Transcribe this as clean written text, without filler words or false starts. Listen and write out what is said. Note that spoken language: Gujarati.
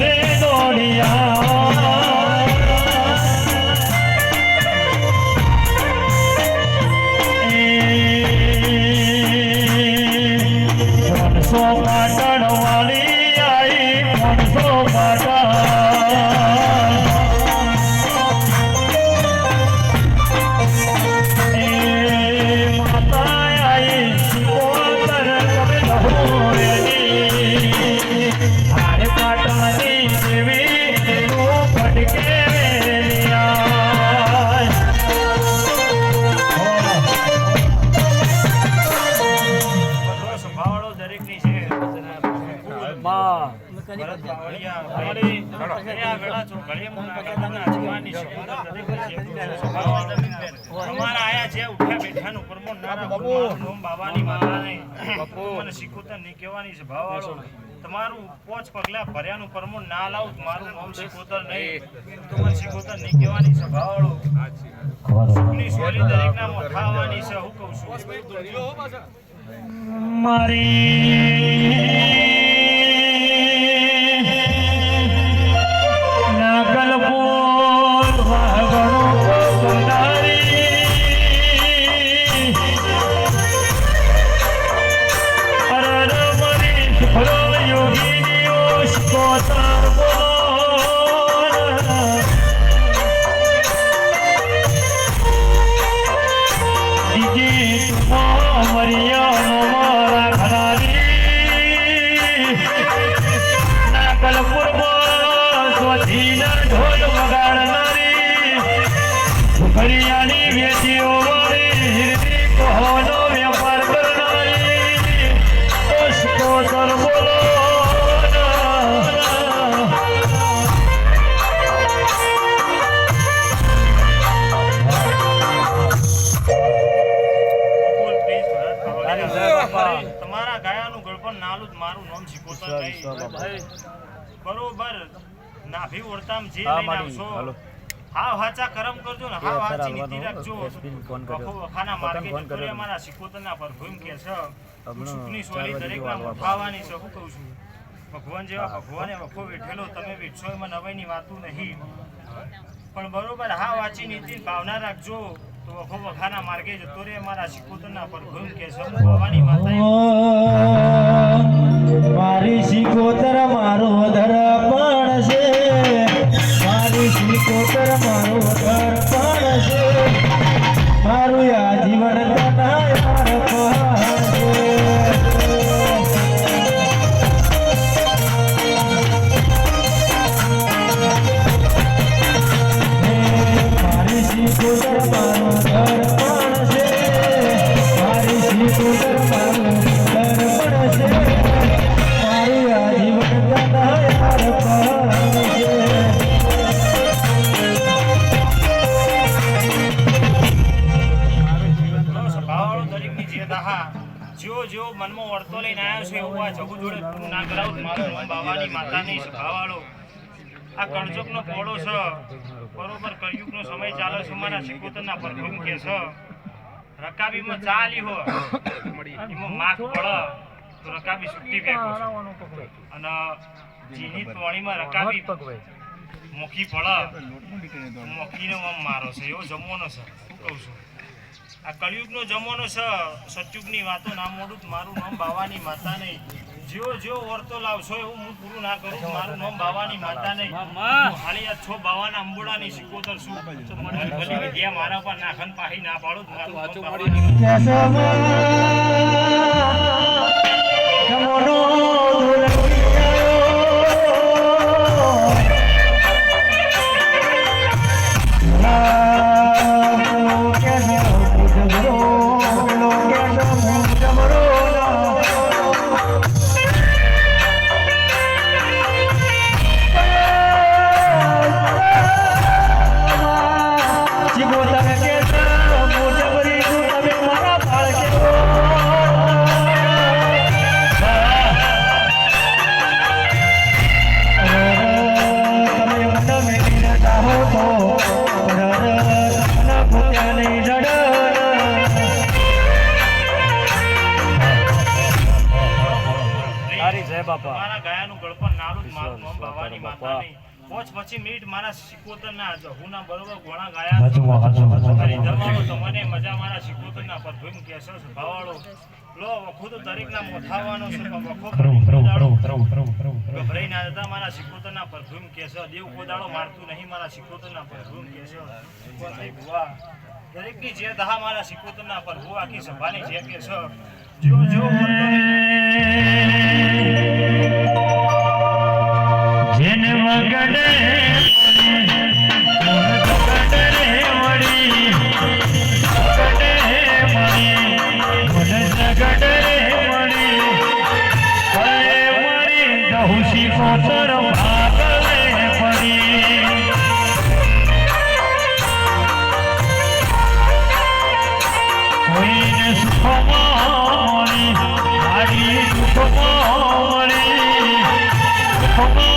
રે દોડિયા પાટણ વાળી આઈ 500 તમારું 5 પગલા ભર્યાનું પરમોણ ના લાવું મારું નામ શીખોતર નહીં તો મને શીખોતર નહીં કહેવાની છે ભાવાળો સુખની સોલી દરેકના મોઠાવાની છે હું કહું છું મારી નાગલપુર વાગણો કંડારી અરર મરી ફરો યોગીની ઓશકોતર બોલ દીજી તુમો મરિયા મોરા ખરારી નાગલપુર સ્વધીના ઢોલ વગાડનારી ઘડિયાની વેચીઓ વાળી હિરદી કોહનો વેપાર કરનારી ઓશકોતર બોલો તમારા ગાયાનું ગળપણ નાલું જ મારું નામ શીખોતર નહીં બરોબર નાભી ઓરતામ જે લઈને આવશો હા હાચા કરમ કરજો ને હા હાચી નીતિ રાખજો વખાના માર્ગે જતો અમારા શીખોતરના પરભૂમ કે છે સુખની સોલી દરેકના મોઠાવાની છે હું કહું છું ભગવાન જેવા ભગવાને વખો વેઠેલો તમે વેઠશો એમાં નવાઈની વાતું નહીં પણ બરોબર હા વાંચી નીતિ ભાવના રાખજો તો વખો વખાના માર્ગે જતો રે અમારા શીખોતરના પરભૂમ કે છે ભવાની માતા મારી શીખોતર મારો દર્પણ છે મારી શીખોતર મારો દર્પણ છે મારું આ જીવન તનાય અર્પણ છે મારી શીખોતર મારો દર્પણ છે મારી શીખોતર મારો દર્પણ છે જેવો મનમાં વળતો લઈને આવ્યો છે એવું આ જગુ જોડે પૂરું ના કરાવું મારું બાવાની માતાની સભાવાળો આ કણજોકનો પોળો છે બરોબર કળયુગનો સમય ચાલે છે મારા શીખોતરના પરભૂમ કે છે રકાબીમાં ચાલી હો એમાં માખ પડે તો રકાબી સુટ્ટી ફેંકો અને જીની તોણીમાં રકાબી મોખી પડે મોખીને આમ મારો છે એવો જમવાનો છે શું કહું છું આ કળયુગનો જમાનો છે સતયુગની વાતો ના મોડું મારું નામ બાવાની માતા નહીં જેવો વર્તો લાવશો એવું હું પૂરું ના કરું મારું નામ બાવાની માતા નહીં ખાલી આ છો બાવાના અંબોડાની શીખોતર શું ભલી વિદ્યા મારા પર નાખન પાહી ના પાડું મારું તમારા ગાયાનું ગળપણ નાલું મારું નામ બાવા બાવાની માતાની 5 મિનિટ મારા સિકોતરના જહુના બરોબર ગોળા ગાયા અને ધમાડો તો મને મજા મારા સિકોતરના પરફ્યુમ કેસો ભાવાળો લો વખો તો દરેકના મોથાવાનો છે વખો ગભરાઈ ના જતા મારા સિકોતરના પરફ્યુમ કેસો દેવ કોદાળો મારતું નહીં મારા સિકોતરના પરફ્યુમ કેસો ભુવા દરેકની જે દહા મારા સિકોતરના પર હું આખી સભાની જે કેસો જો જો જેન વગડે Come on.